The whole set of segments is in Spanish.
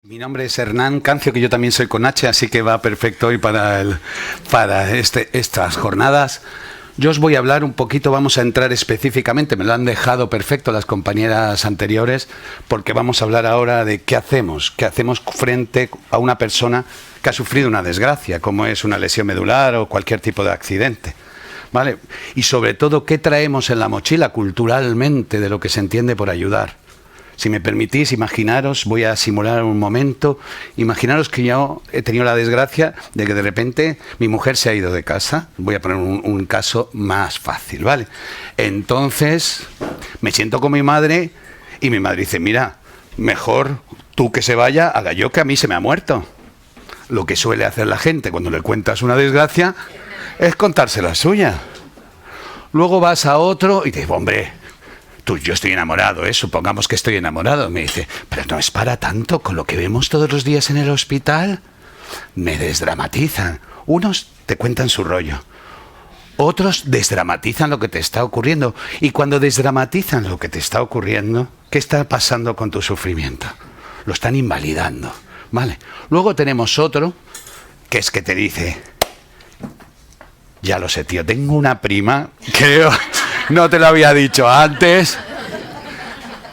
Mi nombre es Hernán Cancio, que yo también soy con H, así que va perfecto hoy para estas jornadas. Yo os voy a hablar un poquito, vamos a entrar específicamente, me lo han dejado perfecto las compañeras anteriores, porque vamos a hablar ahora de qué hacemos frente a una persona que ha sufrido una desgracia, como es una lesión medular o cualquier tipo de accidente. ¿Vale? Y sobre todo, qué traemos en la mochila culturalmente de lo que se entiende por ayudar. Si me permitís, imaginaros, voy a simular un momento, imaginaros que yo he tenido la desgracia de que de repente mi mujer se ha ido de casa. Voy a poner un caso más fácil, ¿vale? Entonces me siento con mi madre y mi madre dice, mira, mejor tú que se vaya, haga yo que a mí se me ha muerto. Lo que suele hacer la gente cuando le cuentas una desgracia es contarse la suya. Luego vas a otro y te dices, hombre, yo estoy enamorado, supongamos que estoy enamorado. Me dice, pero no es para tanto con lo que vemos todos los días en el hospital. Me desdramatizan. Unos te cuentan su rollo, otros desdramatizan lo que te está ocurriendo. Y cuando desdramatizan lo que te está ocurriendo, ¿qué está pasando con tu sufrimiento? Lo están invalidando, ¿vale? Luego tenemos otro que es que te dice, ya lo sé, tío, tengo una prima, creo... No te lo había dicho antes.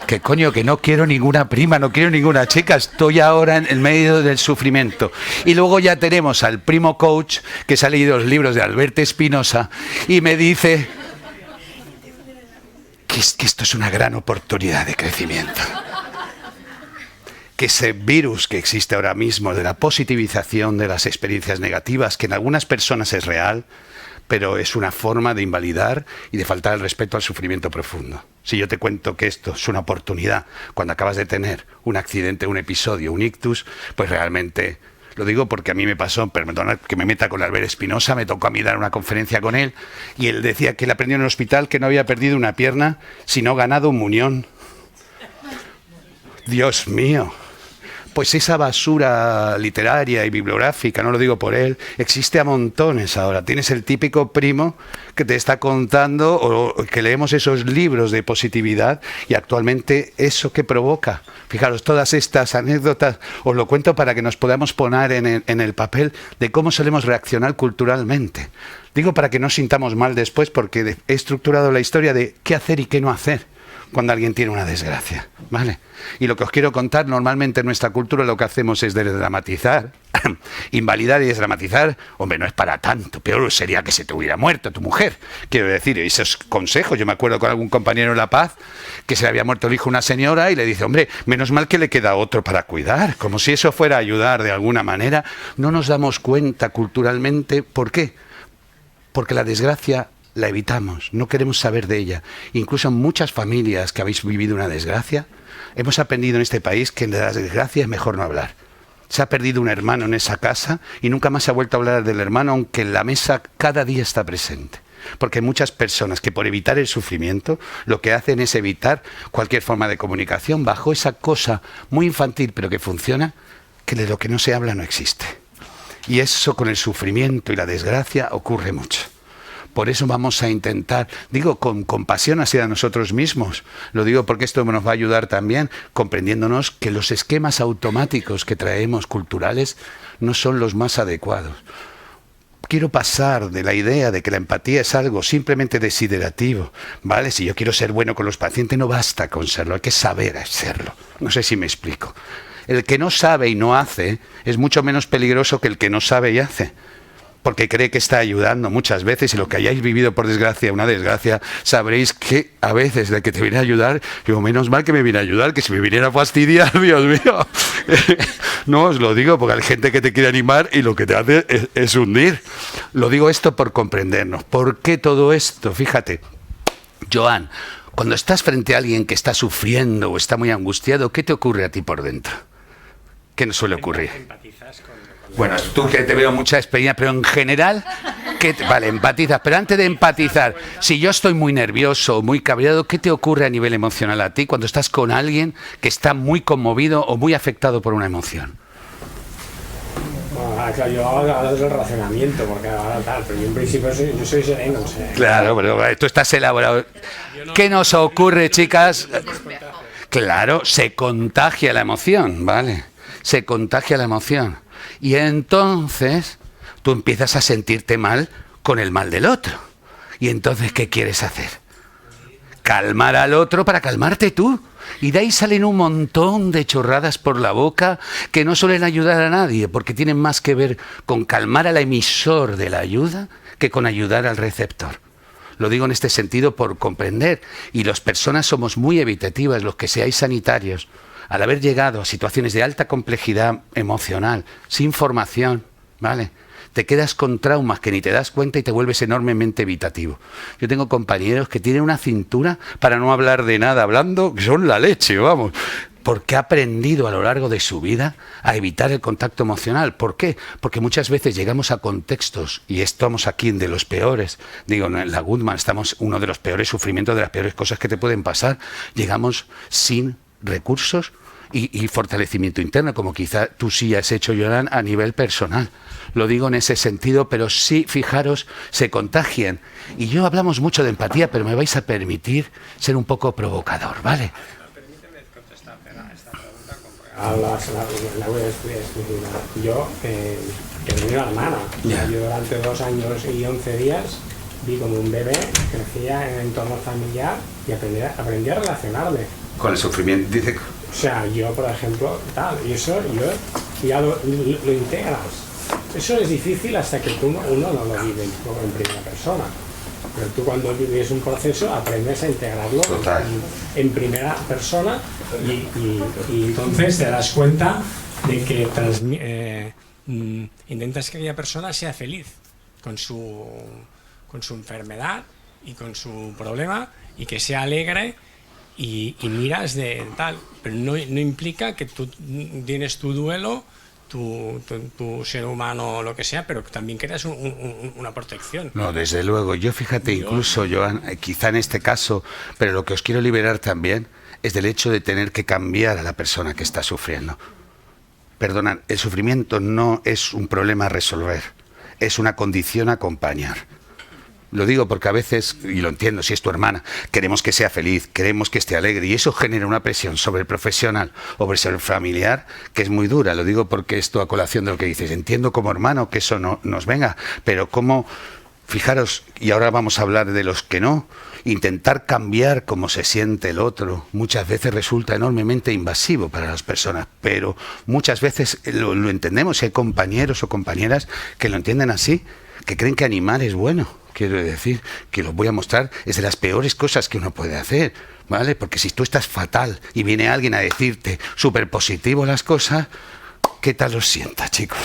Que coño, que no quiero ninguna prima, no quiero ninguna chica. Estoy ahora en el medio del sufrimiento. Y luego ya tenemos al primo coach que se ha leído los libros de Alberto Espinosa y me dice que esto es una gran oportunidad de crecimiento. Que ese virus que existe ahora mismo de la positivización de las experiencias negativas, que en algunas personas es real, pero es una forma de invalidar y de faltar el respeto al sufrimiento profundo. Si yo te cuento que esto es una oportunidad cuando acabas de tener un accidente, un episodio, un ictus, pues realmente lo digo porque a mí me pasó, perdona que me meta con Alberto Espinosa, me tocó a mí dar una conferencia con él y él decía que él aprendió en el hospital que no había perdido una pierna, sino ganado un muñón. Dios mío. Pues esa basura literaria y bibliográfica, no lo digo por él, existe a montones ahora. Tienes el típico primo que te está contando o que leemos esos libros de positividad y actualmente eso que provoca. Fijaros, todas estas anécdotas os lo cuento para que nos podamos poner en el papel de cómo solemos reaccionar culturalmente. Digo para que no sintamos mal después porque he estructurado la historia de qué hacer y qué no hacer cuando alguien tiene una desgracia, ¿vale? Y lo que os quiero contar, normalmente en nuestra cultura lo que hacemos es desdramatizar, invalidar y desdramatizar. Hombre, no es para tanto, peor sería que se te hubiera muerto tu mujer. Quiero decir, esos consejos, yo me acuerdo con algún compañero en La Paz que se le había muerto el hijo a una señora y le dice, hombre, menos mal que le queda otro para cuidar, como si eso fuera a ayudar de alguna manera. No nos damos cuenta culturalmente, ¿por qué? Porque la desgracia la evitamos, no queremos saber de ella. Incluso en muchas familias que habéis vivido una desgracia, hemos aprendido en este país que de la desgracia es mejor no hablar. Se ha perdido un hermano en esa casa y nunca más se ha vuelto a hablar del hermano, aunque en la mesa cada día está presente. Porque hay muchas personas que por evitar el sufrimiento lo que hacen es evitar cualquier forma de comunicación bajo esa cosa muy infantil pero que funciona, que de lo que no se habla no existe. Y eso con el sufrimiento y la desgracia ocurre mucho. Por eso vamos a intentar, digo, con compasión hacia nosotros mismos. Lo digo porque esto nos va a ayudar también, comprendiéndonos que los esquemas automáticos que traemos culturales no son los más adecuados. Quiero pasar de la idea de que la empatía es algo simplemente desiderativo, ¿vale? Si yo quiero ser bueno con los pacientes, no basta con serlo, hay que saber serlo. No sé si me explico. El que no sabe y no hace es mucho menos peligroso que el que no sabe y hace. Porque cree que está ayudando muchas veces y lo que hayáis vivido por desgracia, una desgracia, sabréis que a veces de que te viene a ayudar, digo, menos mal que me viene a ayudar, que si me viniera a fastidiar, Dios mío. No os lo digo porque hay gente que te quiere animar y lo que te hace es hundir. Lo digo esto por comprendernos. ¿Por qué todo esto? Fíjate, Joan, cuando estás frente a alguien que está sufriendo o está muy angustiado, ¿qué te ocurre a ti por dentro? ¿Qué nos suele ocurrir? Bueno, tú que te veo mucha experiencia, pero en general, vale, empatizas. Pero antes de empatizar, si yo estoy muy nervioso o muy cabreado, ¿qué te ocurre a nivel emocional a ti cuando estás con alguien que está muy conmovido o muy afectado por una emoción? Bueno, claro, yo hablo del razonamiento, porque ahora tal, pero yo en principio yo soy sereno. O sea, claro, pero tú estás elaborado. ¿Qué nos ocurre, chicas? Claro, se contagia la emoción, ¿vale? se contagia la emoción. Y entonces tú empiezas a sentirte mal con el mal del otro. Y entonces, ¿qué quieres hacer? Calmar al otro para calmarte tú. Y de ahí salen un montón de chorradas por la boca que no suelen ayudar a nadie, porque tienen más que ver con calmar al emisor de la ayuda que con ayudar al receptor. Lo digo en este sentido por comprender. Y las personas somos muy evitativas, los que seáis sanitarios, al haber llegado a situaciones de alta complejidad emocional, sin formación, ¿vale?, te quedas con traumas que ni te das cuenta y te vuelves enormemente evitativo. Yo tengo compañeros que tienen una cintura para no hablar de nada, hablando, que son la leche, vamos, porque ha aprendido a lo largo de su vida a evitar el contacto emocional. ¿Por qué? Porque muchas veces llegamos a contextos, y estamos aquí en de los peores, digo, en la Goodman estamos uno de los peores sufrimientos, de las peores cosas que te pueden pasar, llegamos sin recursos y fortalecimiento interno, como quizá tú sí has hecho, Joan, a nivel personal. Lo digo en ese sentido, pero sí, fijaros, se contagian. Y yo hablamos mucho de empatía, pero me vais a permitir ser un poco provocador, ¿vale? Permíteme contestar esta pregunta. La voy a explicar. Yo, que tenía una hermana, yo durante 2 años y 11 días vi como un bebé crecía en el entorno familiar y aprendí a relacionarme. Con el sufrimiento, dice... O sea, yo, por ejemplo, tal, y eso yo ya lo integras. Eso es difícil hasta que uno no lo vive en primera persona. Pero tú cuando vives un proceso aprendes a integrarlo en primera persona y entonces te das cuenta de que intentas que aquella persona sea feliz con su enfermedad y con su problema y que sea alegre. Y miras de tal, pero no implica que tú tienes tu duelo, tu ser humano, lo que sea, pero también creas una protección. No, desde luego. Yo fíjate, incluso, Joan, quizá en este caso, pero lo que os quiero liberar también es del hecho de tener que cambiar a la persona que está sufriendo. Perdonad, el sufrimiento no es un problema a resolver, es una condición a acompañar. Lo digo porque a veces, y lo entiendo, si es tu hermana, queremos que sea feliz, queremos que esté alegre, y eso genera una presión sobre el profesional o sobre el familiar que es muy dura. Lo digo porque esto a colación de lo que dices. Entiendo como hermano que eso no nos venga, pero cómo, fijaros, y ahora vamos a hablar de los que no, intentar cambiar cómo se siente el otro muchas veces resulta enormemente invasivo para las personas, pero muchas veces lo entendemos. Hay compañeros o compañeras que lo entienden así, que creen que animar es bueno. Quiero decir que lo voy a mostrar, es de las peores cosas que uno puede hacer, ¿vale? Porque si tú estás fatal y viene alguien a decirte súper positivo las cosas, ¿qué tal os sienta, chicos?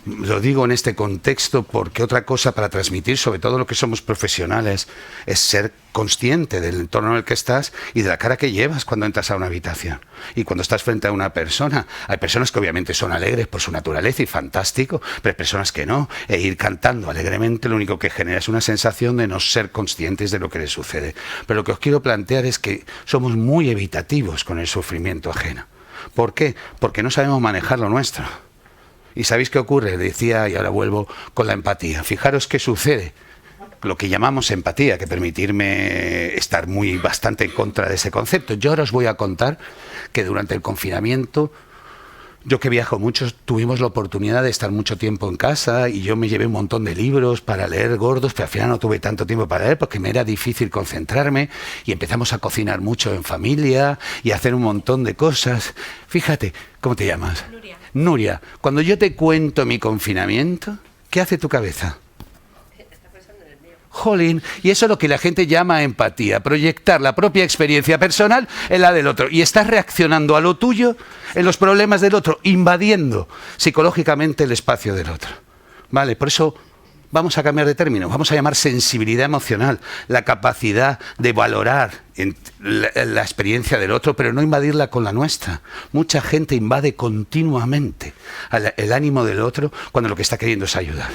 Lo digo en este contexto porque otra cosa para transmitir, sobre todo lo que somos profesionales, es ser consciente del entorno en el que estás y de la cara que llevas cuando entras a una habitación. Y cuando estás frente a una persona, hay personas que obviamente son alegres por su naturaleza y fantástico, pero hay personas que no. E ir cantando alegremente lo único que genera es una sensación de no ser conscientes de lo que les sucede. Pero lo que os quiero plantear es que somos muy evitativos con el sufrimiento ajeno. ¿Por qué? Porque no sabemos manejar lo nuestro. ¿Y sabéis qué ocurre? Decía, y ahora vuelvo con la empatía. Fijaros qué sucede. Lo que llamamos empatía, que permitirme estar bastante en contra de ese concepto. Yo ahora os voy a contar que durante el confinamiento, yo que viajo mucho, tuvimos la oportunidad de estar mucho tiempo en casa y yo me llevé un montón de libros para leer gordos, pero al final no tuve tanto tiempo para leer porque me era difícil concentrarme y empezamos a cocinar mucho en familia y a hacer un montón de cosas. Fíjate, ¿cómo te llamas? Nuria. Nuria, cuando yo te cuento mi confinamiento, ¿qué hace tu cabeza? Está pensando en el mío. Jolín, y eso es lo que la gente llama empatía, proyectar la propia experiencia personal en la del otro. Y estás reaccionando a lo tuyo en los problemas del otro, invadiendo psicológicamente el espacio del otro. Vale, por eso vamos a cambiar de término, vamos a llamar sensibilidad emocional, la capacidad de valorar la experiencia del otro, pero no invadirla con la nuestra. Mucha gente invade continuamente el ánimo del otro cuando lo que está queriendo es ayudar.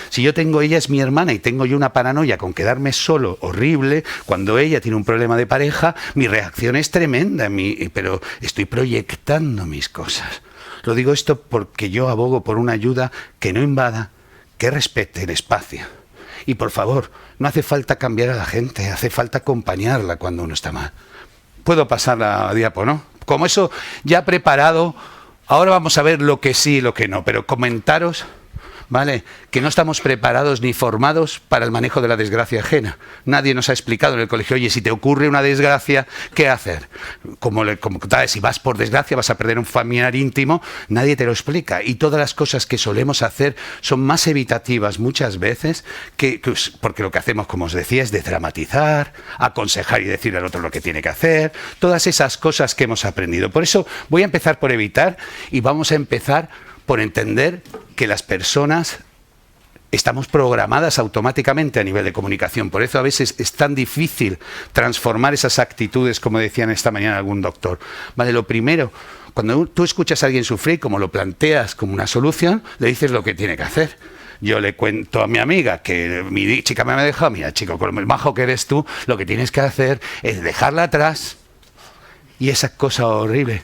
Si ella es mi hermana y tengo yo una paranoia con quedarme solo, horrible, cuando ella tiene un problema de pareja, mi reacción es tremenda, pero estoy proyectando mis cosas. Lo digo esto porque yo abogo por una ayuda que no invada, que respete el espacio. Y por favor, no hace falta cambiar a la gente, hace falta acompañarla cuando uno está mal. Puedo pasar la diapo, ¿no? Como eso ya preparado Ahora vamos a ver lo que sí y lo que no, pero comentaros, ¿vale?, que no estamos preparados ni formados para el manejo de la desgracia ajena. Nadie nos ha explicado en el colegio, oye, si te ocurre una desgracia, ¿qué hacer? Como si vas por desgracia, vas a perder un familiar íntimo, nadie te lo explica. Y todas las cosas que solemos hacer son más evitativas muchas veces, porque lo que hacemos, como os decía, es desdramatizar, aconsejar y decirle al otro lo que tiene que hacer, todas esas cosas que hemos aprendido. Por eso voy a empezar por evitar y vamos a empezar por entender que las personas estamos programadas automáticamente a nivel de comunicación. Por eso a veces es tan difícil transformar esas actitudes, como decían esta mañana algún doctor. Vale, lo primero, cuando tú escuchas a alguien sufrir, como lo planteas como una solución, le dices lo que tiene que hacer. Yo le cuento a mi amiga que mi chica me ha dejado, mira chico, con el majo que eres tú, lo que tienes que hacer es dejarla atrás. Y esa cosa horrible,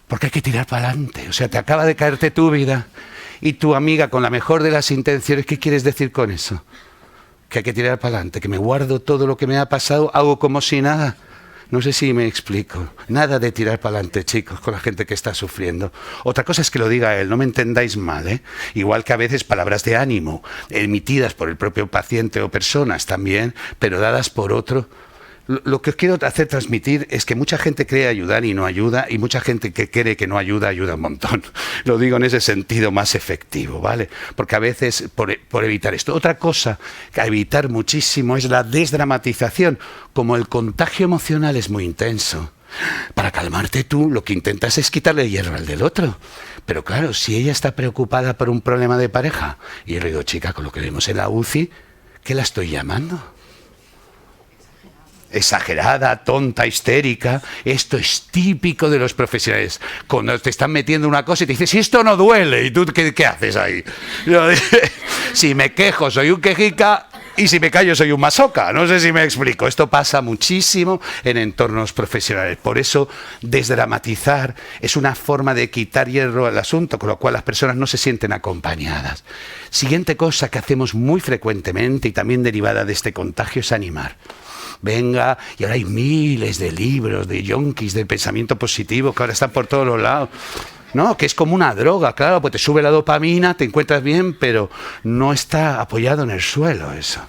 porque hay que tirar para adelante. O sea, te acaba de caerte tu vida y tu amiga, con la mejor de las intenciones, ¿qué quieres decir con eso? Que hay que tirar para adelante, que me guardo todo lo que me ha pasado, hago como si nada. No sé si me explico. Nada de tirar para adelante, chicos, con la gente que está sufriendo. Otra cosa es que lo diga él, no me entendáis mal, ¿eh? Igual que a veces palabras de ánimo, emitidas por el propio paciente o personas también, pero dadas por otro. Lo que os quiero hacer transmitir es que mucha gente cree ayudar y no ayuda, y mucha gente que cree que no ayuda, ayuda un montón. Lo digo en ese sentido más efectivo, ¿vale? Porque a veces, por evitar esto. Otra cosa que a evitar muchísimo es la desdramatización. Como el contagio emocional es muy intenso, para calmarte tú lo que intentas es quitarle hierro al del otro. Pero claro, si ella está preocupada por un problema de pareja, y yo le digo, chica, con lo que vemos en la UCI, ¿qué la estoy llamando? Exagerada, tonta, histérica. Esto es típico de los profesionales. Cuando te están metiendo una cosa y te dicen, si esto no duele, ¿y tú qué haces ahí? Yo, si me quejo, soy un quejica, y si me callo, soy un masoca. No sé si me explico. Esto pasa muchísimo en entornos profesionales. Por eso, desdramatizar es una forma de quitar hierro al asunto, con lo cual las personas no se sienten acompañadas. Siguiente cosa que hacemos muy frecuentemente y también derivada de este contagio es animar. Venga, y ahora hay miles de libros, de yonkis, del pensamiento positivo, que ahora están por todos los lados. No, que es como una droga, claro, pues te sube la dopamina, te encuentras bien, pero no está apoyado en el suelo eso.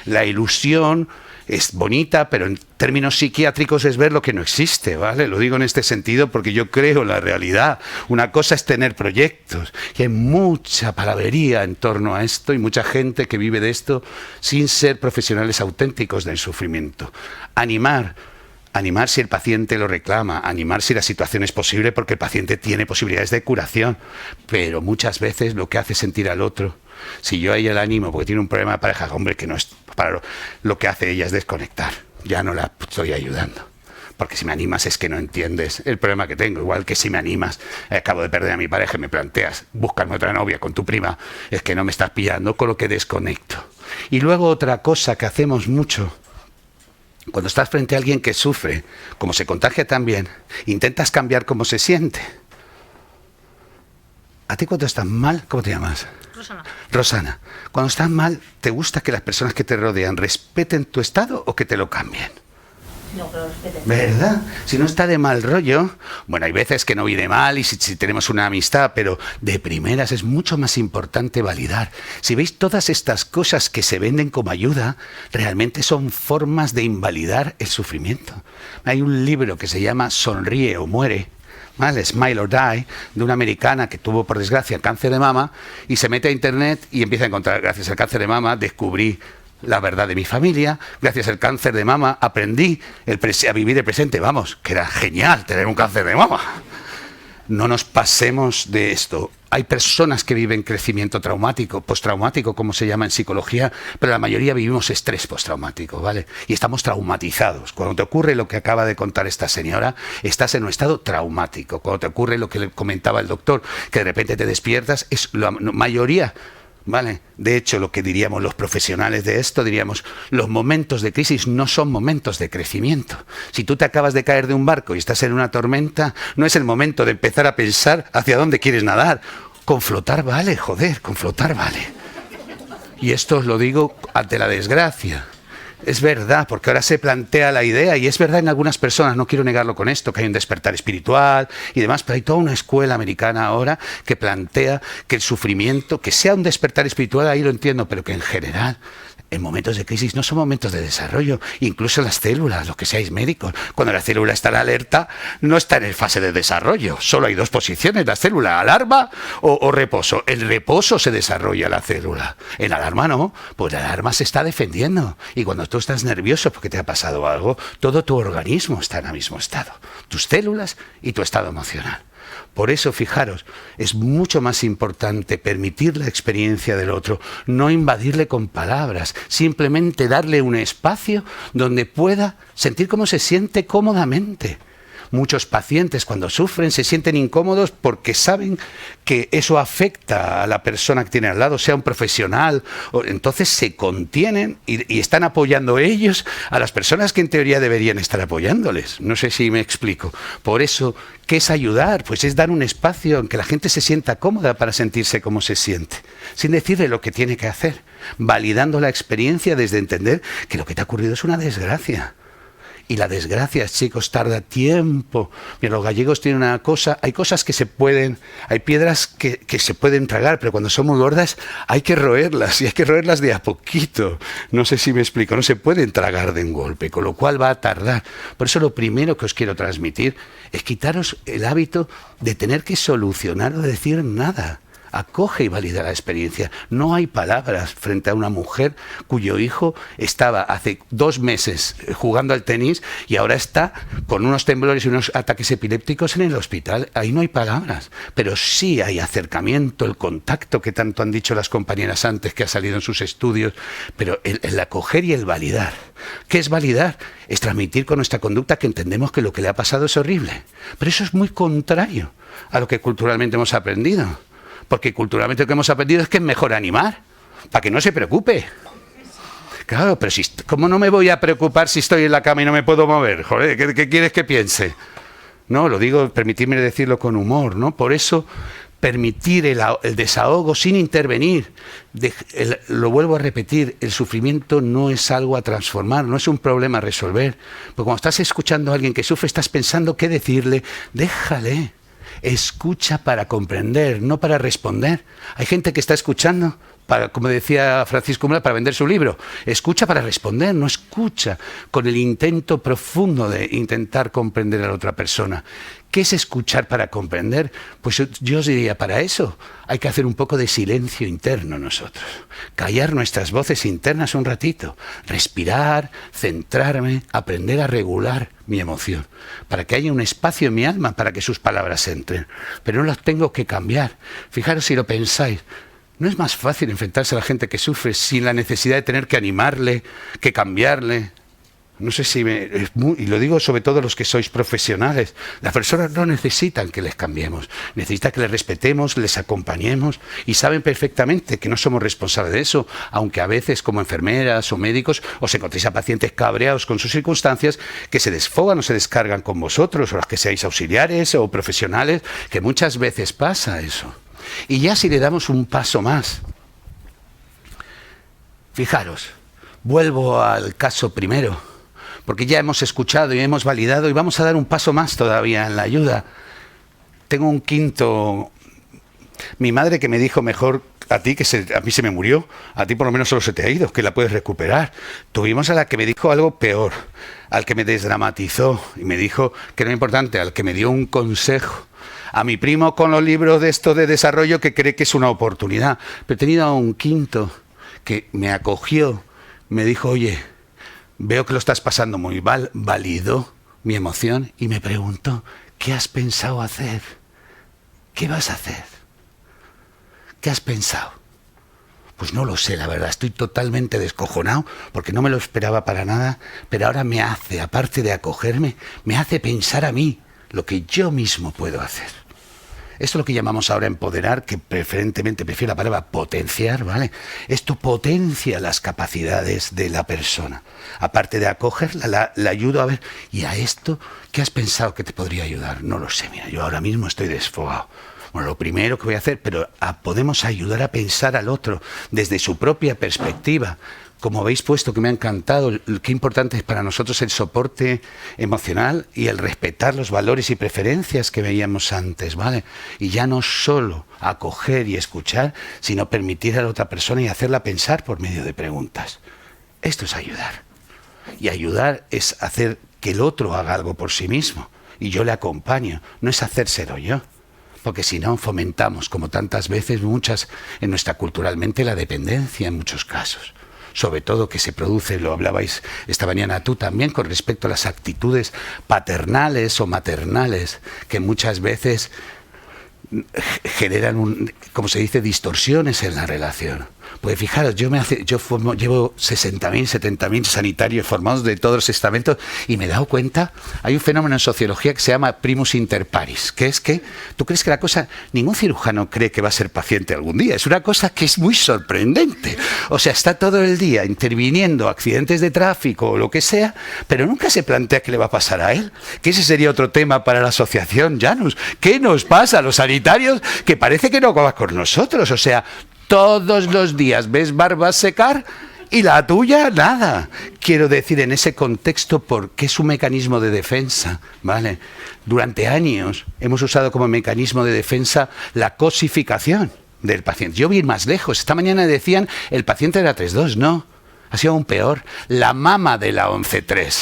La ilusión es bonita, pero en términos psiquiátricos es ver lo que no existe, ¿vale? Lo digo en este sentido porque yo creo en la realidad. Una cosa es tener proyectos, y hay mucha palabrería en torno a esto y mucha gente que vive de esto sin ser profesionales auténticos del sufrimiento. Animar si el paciente lo reclama, animar si la situación es posible porque el paciente tiene posibilidades de curación, pero muchas veces lo que hace sentir al otro, si yo a ella la animo porque tiene un problema de pareja, hombre, que no es para lo que hace ella es desconectar, ya no la estoy ayudando. Porque si me animas es que no entiendes el problema que tengo. Igual que si me animas, acabo de perder a mi pareja y me planteas, búscame otra novia con tu prima, es que no me estás pillando, con lo que desconecto. Y luego otra cosa que hacemos mucho, cuando estás frente a alguien que sufre, como se contagia también, intentas cambiar cómo se siente. ¿A ti cuando estás mal, cómo te llamas? Rosana. Rosana, cuando estás mal, ¿te gusta que las personas que te rodean respeten tu estado o que te lo cambien? No, que lo respeten. ¿Verdad? Si no está de mal rollo, bueno, hay veces que no viene mal y si tenemos una amistad, pero de primeras es mucho más importante validar. Si veis todas estas cosas que se venden como ayuda, realmente son formas de invalidar el sufrimiento. Hay un libro que se llama Sonríe o muere, ¿vale? Smile or Die, de una americana que tuvo, por desgracia, cáncer de mama y se mete a internet y empieza a encontrar, gracias al cáncer de mama, descubrí la verdad de mi familia, gracias al cáncer de mama aprendí a vivir el presente, vamos, que era genial tener un cáncer de mama. No nos pasemos de esto. Hay personas que viven crecimiento traumático, postraumático, como se llama en psicología, pero la mayoría vivimos estrés postraumático, ¿vale? Y estamos traumatizados. Cuando te ocurre lo que acaba de contar esta señora, estás en un estado traumático. Cuando te ocurre lo que le comentaba el doctor, que de repente te despiertas, es la mayoría, ¿vale? De hecho, lo que diríamos los profesionales de esto, diríamos, los momentos de crisis no son momentos de crecimiento. Si tú te acabas de caer de un barco y estás en una tormenta, no es el momento de empezar a pensar hacia dónde quieres nadar. Con flotar vale, joder, con flotar vale. Y esto os lo digo ante la desgracia. Es verdad, porque ahora se plantea la idea, y es verdad en algunas personas, no quiero negarlo con esto, que hay un despertar espiritual y demás, pero hay toda una escuela americana ahora que plantea que el sufrimiento, que sea un despertar espiritual, ahí lo entiendo, pero que en general, en momentos de crisis no son momentos de desarrollo, incluso las células, los que seáis médicos, cuando la célula está en alerta, no está en fase de desarrollo, solo hay dos posiciones, la célula, alarma o reposo. El reposo se desarrolla la célula, en alarma no, pues la alarma se está defendiendo, y cuando tú estás nervioso porque te ha pasado algo, todo tu organismo está en el mismo estado, tus células y tu estado emocional. Por eso, fijaros, es mucho más importante permitir la experiencia del otro, no invadirle con palabras, simplemente darle un espacio donde pueda sentir cómo se siente cómodamente. Muchos pacientes cuando sufren se sienten incómodos porque saben que eso afecta a la persona que tiene al lado, sea un profesional, entonces se contienen y están apoyando ellos a las personas que en teoría deberían estar apoyándoles. No sé si me explico. Por eso, ¿qué es ayudar? Pues es dar un espacio en que la gente se sienta cómoda para sentirse como se siente, sin decirle lo que tiene que hacer, validando la experiencia desde entender que lo que te ha ocurrido es una desgracia. Y la desgracia, chicos, tarda tiempo. Mira, los gallegos tienen una cosa, hay cosas que se pueden, hay piedras que se pueden tragar, pero cuando son muy gordas hay que roerlas, y hay que roerlas de a poquito. No sé si me explico, no se pueden tragar de un golpe, con lo cual va a tardar. Por eso lo primero que os quiero transmitir es quitaros el hábito de tener que solucionar o decir nada. Acoge y valida la experiencia. No hay palabras frente a una mujer cuyo hijo estaba hace 2 meses jugando al tenis y ahora está con unos temblores y unos ataques epilépticos en el hospital. Ahí no hay palabras, pero sí hay acercamiento, el contacto que tanto han dicho las compañeras antes, que ha salido en sus estudios, pero el acoger y el validar. ¿Qué es validar? Es transmitir con nuestra conducta que entendemos que lo que le ha pasado es horrible. Pero eso es muy contrario a lo que culturalmente hemos aprendido. Porque culturalmente lo que hemos aprendido es que es mejor animar, para que no se preocupe. Claro, pero ¿cómo no me voy a preocupar si estoy en la cama y no me puedo mover? Joder, ¿qué quieres que piense? No, lo digo, permitidme decirlo con humor, ¿no? Por eso, permitir el desahogo sin intervenir. Lo vuelvo a repetir, el sufrimiento no es algo a transformar, no es un problema a resolver. Porque cuando estás escuchando a alguien que sufre, estás pensando qué decirle, déjale. Escucha para comprender, no para responder. Hay gente que está escuchando, como decía Francisco Mura, para vender su libro. Escucha para responder, no escucha con el intento profundo de intentar comprender a la otra persona. ¿Qué es escuchar para comprender? Pues yo os diría, para eso hay que hacer un poco de silencio interno nosotros. Callar nuestras voces internas un ratito. Respirar, centrarme, aprender a regular mi emoción. Para que haya un espacio en mi alma para que sus palabras entren. Pero no las tengo que cambiar. Fijaros si lo pensáis. ¿No es más fácil enfrentarse a la gente que sufre sin la necesidad de tener que animarle, que cambiarle? No sé si y lo digo sobre todo los que sois profesionales. Las personas no necesitan que les cambiemos, necesitan que les respetemos, les acompañemos y saben perfectamente que no somos responsables de eso, aunque a veces como enfermeras o médicos os encontréis a pacientes cabreados con sus circunstancias que se desfogan o se descargan con vosotros, o los que seáis auxiliares o profesionales, que muchas veces pasa eso. Y ya si le damos un paso más, fijaros, vuelvo al caso primero, porque ya hemos escuchado y hemos validado y vamos a dar un paso más todavía en la ayuda. Tengo un quinto. Mi madre que me dijo mejor a ti, a mí se me murió, a ti por lo menos solo se te ha ido, que la puedes recuperar. Tuvimos a la que me dijo algo peor, al que me desdramatizó y me dijo que no era importante, al que me dio un consejo. A mi primo con los libros de esto de desarrollo que cree que es una oportunidad. Pero he tenido a un quinto que me acogió, me dijo, oye, veo que lo estás pasando muy mal, validó mi emoción y me preguntó, ¿qué has pensado hacer? ¿Qué vas a hacer? ¿Qué has pensado? Pues no lo sé, la verdad, estoy totalmente descojonado porque no me lo esperaba para nada, pero ahora me hace, aparte de acogerme, me hace pensar a mí lo que yo mismo puedo hacer. Esto es lo que llamamos ahora empoderar, que preferentemente prefiero la palabra potenciar, ¿vale? Esto potencia las capacidades de la persona. Aparte de acogerla, la ayudo a ver, ¿y a esto qué has pensado que te podría ayudar? No lo sé, mira, yo ahora mismo estoy desfogado. Bueno, lo primero que voy a hacer, pero podemos ayudar a pensar al otro desde su propia perspectiva. como habéis puesto, que me ha encantado, qué importante es para nosotros el soporte emocional y el respetar los valores y preferencias que veíamos antes, ¿vale? Y ya no solo acoger y escuchar, sino permitir a la otra persona y hacerla pensar por medio de preguntas. Esto es ayudar. Y ayudar es hacer que el otro haga algo por sí mismo. Y yo le acompaño, no es hacérselo yo. Porque si no, fomentamos, como tantas veces, en nuestra culturalmente, la dependencia en muchos casos. Sobre todo que se produce, lo hablabais esta mañana tú también, con respecto a las actitudes paternales o maternales, que muchas veces generan, como se dice, distorsiones en la relación. Pues fijaros, llevo 60.000, 70.000 sanitarios formados de todos los estamentos y me he dado cuenta, hay un fenómeno en sociología que se llama primus inter pares, que es que tú crees que la cosa, ningún cirujano cree que va a ser paciente algún día, es una cosa que es muy sorprendente. O sea, está todo el día interviniendo accidentes de tráfico o lo que sea, pero nunca se plantea qué le va a pasar a él, que ese sería otro tema para la asociación, Janus. ¿Qué nos pasa a los sanitarios que parece que no va con nosotros? O sea, todos los días ves barbas secar y la tuya nada. Quiero decir, en ese contexto, porque es un mecanismo de defensa, ¿vale? Durante años hemos usado como mecanismo de defensa la cosificación del paciente. Yo vi más lejos. Esta mañana decían el paciente de la 3.2, no. Ha sido aún peor. La mama de la 11.3.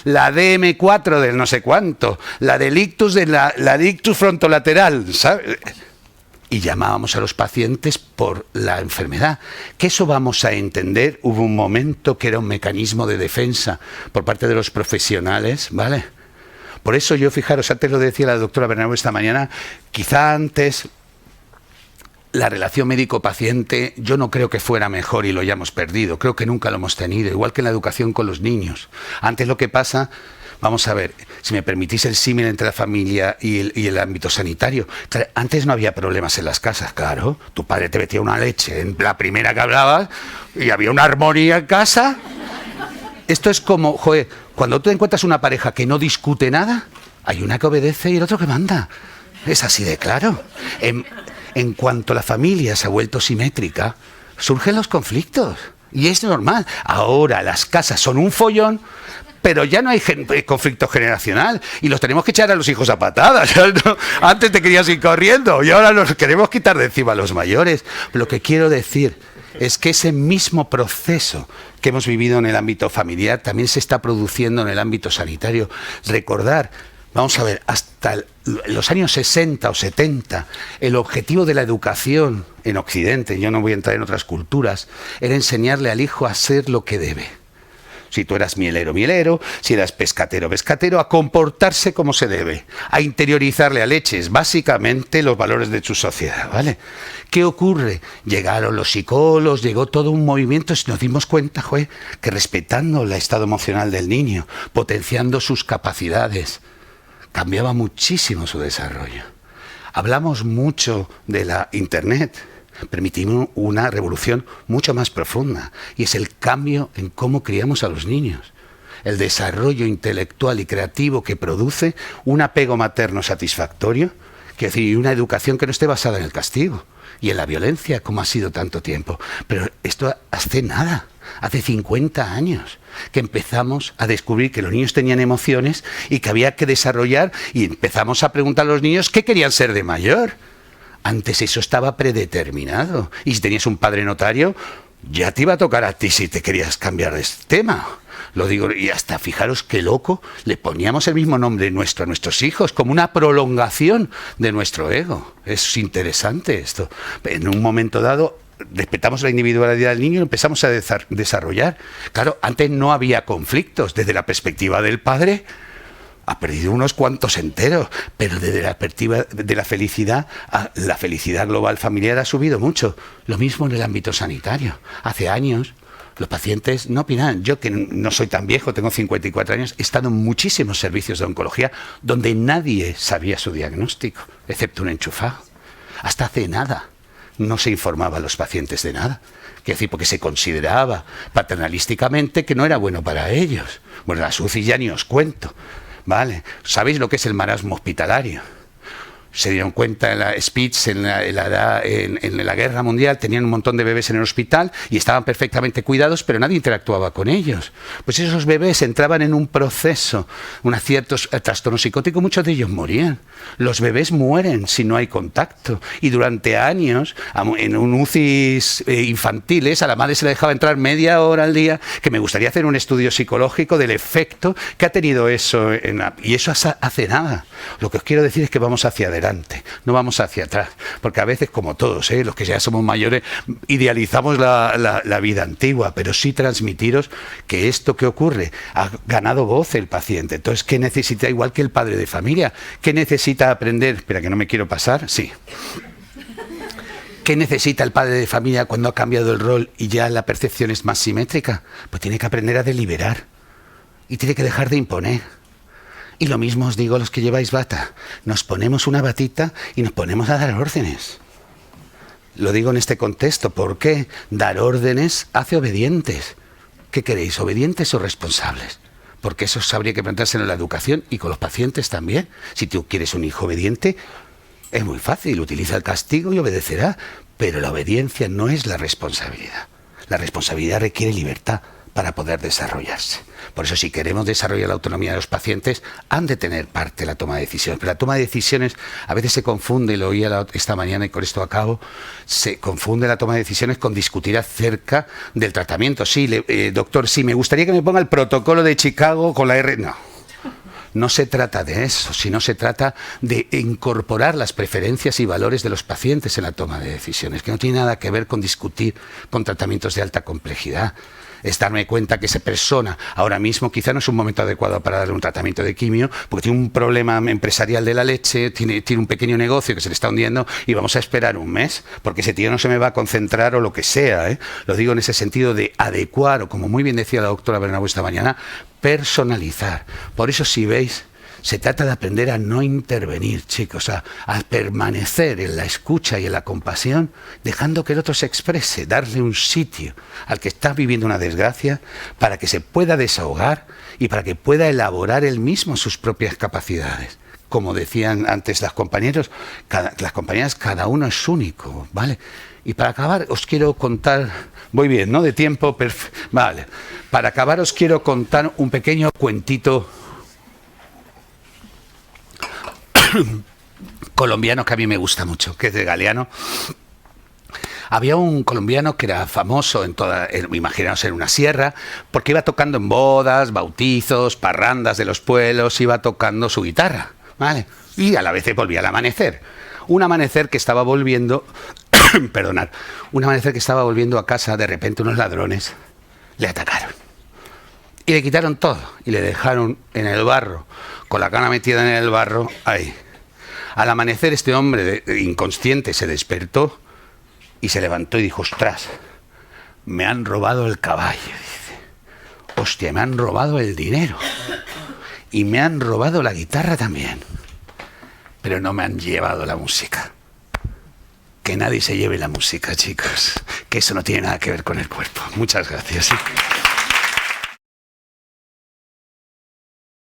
La DM4 del no sé cuánto. La del ictus de la ictus frontolateral, ¿sabes? Y llamábamos a los pacientes por la enfermedad. Que eso vamos a entender. Hubo un momento que era un mecanismo de defensa por parte de los profesionales, ¿vale? Por eso yo, fijaros, antes lo decía la doctora Bernabeu esta mañana, quizá antes la relación médico-paciente yo no creo que fuera mejor y lo hayamos perdido. Creo que nunca lo hemos tenido, igual que en la educación con los niños. Antes lo que pasa... Vamos a ver, si me permitís el símil entre la familia y el ámbito sanitario. Claro, antes no había problemas en las casas, claro. Tu padre te metía una leche en la primera que hablabas y había una armonía en casa. Esto es como, joder, cuando tú encuentras una pareja que no discute nada, hay una que obedece y el otro que manda. Es así de claro. En cuanto la familia se ha vuelto simétrica, surgen los conflictos. Y es normal. Ahora las casas son un follón, pero ya no hay conflicto generacional y los tenemos que echar a los hijos a patadas. Antes te querías ir corriendo y ahora los queremos quitar de encima a los mayores. Lo que quiero decir es que ese mismo proceso que hemos vivido en el ámbito familiar también se está produciendo en el ámbito sanitario. Recordar, vamos a ver, hasta los años 60 o 70, el objetivo de la educación en Occidente, yo no voy a entrar en otras culturas, era enseñarle al hijo a ser lo que debe. Si tú eras mielero, mielero, si eras pescatero, pescatero, a comportarse como se debe, a interiorizarle a leches, básicamente los valores de su sociedad, ¿vale? ¿Qué ocurre? Llegaron los psicólogos, llegó todo un movimiento y nos dimos cuenta, que respetando el estado emocional del niño, potenciando sus capacidades, cambiaba muchísimo su desarrollo. Hablamos mucho de la Internet. Permitimos una revolución mucho más profunda y es el cambio en cómo criamos a los niños, el desarrollo intelectual y creativo que produce un apego materno satisfactorio, quiero decir, y una educación que no esté basada en el castigo y en la violencia como ha sido tanto tiempo. Pero esto hace nada, hace 50 años que empezamos a descubrir que los niños tenían emociones y que había que desarrollar, y empezamos a preguntar a los niños qué querían ser de mayor. Antes eso estaba predeterminado. Y si tenías un padre notario, ya te iba a tocar a ti si te querías cambiar de tema. Lo digo, y hasta fijaros qué loco, le poníamos el mismo nombre nuestro a nuestros hijos, como una prolongación de nuestro ego. Es interesante esto. En un momento dado, respetamos la individualidad del niño y empezamos a desarrollar. Claro, antes no había conflictos. Desde la perspectiva del padre, ha perdido unos cuantos enteros, pero desde la perspectiva de la felicidad global familiar ha subido mucho. Lo mismo en el ámbito sanitario. Hace años los pacientes no opinaban. Yo, que no soy tan viejo, tengo 54 años, he estado en muchísimos servicios de oncología donde nadie sabía su diagnóstico, excepto un enchufado. Hasta hace nada no se informaba a los pacientes de nada. Quiero decir, porque se consideraba paternalísticamente que no era bueno para ellos. Bueno, las UCI ya ni os cuento. Vale, ¿sabéis lo que es el marasmo hospitalario? Se dieron cuenta en la Spitz, en la Guerra Mundial, tenían un montón de bebés en el hospital y estaban perfectamente cuidados, pero nadie interactuaba con ellos. Pues esos bebés entraban en un proceso, ciertos trastornos psicóticos, muchos de ellos morían. Los bebés mueren si no hay contacto. Y durante años, en un UCIs infantiles, a la madre se le dejaba entrar media hora al día, que me gustaría hacer un estudio psicológico del efecto que ha tenido eso. Y eso hace nada. Lo que os quiero decir es que vamos hacia adelante. No vamos hacia atrás, porque a veces, como todos, los que ya somos mayores, idealizamos la vida antigua, pero sí transmitiros que esto que ocurre ha ganado voz el paciente. Entonces, ¿qué necesita? Igual que el padre de familia, ¿qué necesita aprender? Espera, que no me quiero pasar, sí. ¿Qué necesita el padre de familia cuando ha cambiado el rol y ya la percepción es más simétrica? Pues tiene que aprender a deliberar y tiene que dejar de imponer. Y lo mismo os digo a los que lleváis bata. Nos ponemos una batita y nos ponemos a dar órdenes. Lo digo en este contexto. ¿Por qué? Dar órdenes hace obedientes. ¿Qué queréis? ¿Obedientes o responsables? Porque eso habría que plantearse en la educación y con los pacientes también. Si tú quieres un hijo obediente, es muy fácil. Utiliza el castigo y obedecerá. Pero la obediencia no es la responsabilidad. La responsabilidad requiere libertad para poder desarrollarse. Por eso, si queremos desarrollar la autonomía de los pacientes, han de tener parte de la toma de decisiones. Pero la toma de decisiones a veces se confunde, y lo oía esta mañana y con esto acabo, se confunde la toma de decisiones con discutir acerca del tratamiento. Sí, doctor, sí, me gustaría que me ponga el protocolo de Chicago con la R. No se trata de eso, sino se trata de incorporar las preferencias y valores de los pacientes en la toma de decisiones, que no tiene nada que ver con discutir con tratamientos de alta complejidad. Es darme cuenta que esa persona ahora mismo quizá no es un momento adecuado para darle un tratamiento de quimio, porque tiene un problema empresarial de la leche, tiene un pequeño negocio que se le está hundiendo y vamos a esperar un mes, porque ese tío no se me va a concentrar o lo que sea. Lo digo en ese sentido de adecuar, o como muy bien decía la doctora Bernabeu esta mañana, personalizar. Por eso, si veis, se trata de aprender a no intervenir, chicos, a permanecer en la escucha y en la compasión, dejando que el otro se exprese, darle un sitio al que está viviendo una desgracia para que se pueda desahogar y para que pueda elaborar él mismo sus propias capacidades. Como decían antes las compañeras, cada uno es único, ¿vale? Y para acabar os quiero contar, voy bien, ¿no? De tiempo, vale. Para acabar os quiero contar un pequeño cuentito colombiano que a mí me gusta mucho, que es de Galeano. Había un colombiano que era famoso imaginaos, en una sierra, porque iba tocando en bodas, bautizos, parrandas de los pueblos, iba tocando su guitarra, ¿vale? Y a la vez volvía al amanecer. Un amanecer que estaba volviendo, un amanecer que estaba volviendo a casa, de repente unos ladrones le atacaron. Y le quitaron todo, y le dejaron en el barro, con la cara metida en el barro, ahí. Al amanecer este hombre inconsciente se despertó y se levantó y dijo, ostras, me han robado el caballo, dice. Hostia, me han robado el dinero. Y me han robado la guitarra también. Pero no me han llevado la música. Que nadie se lleve la música, chicos. Que eso no tiene nada que ver con el cuerpo. Muchas gracias. ¿Sí?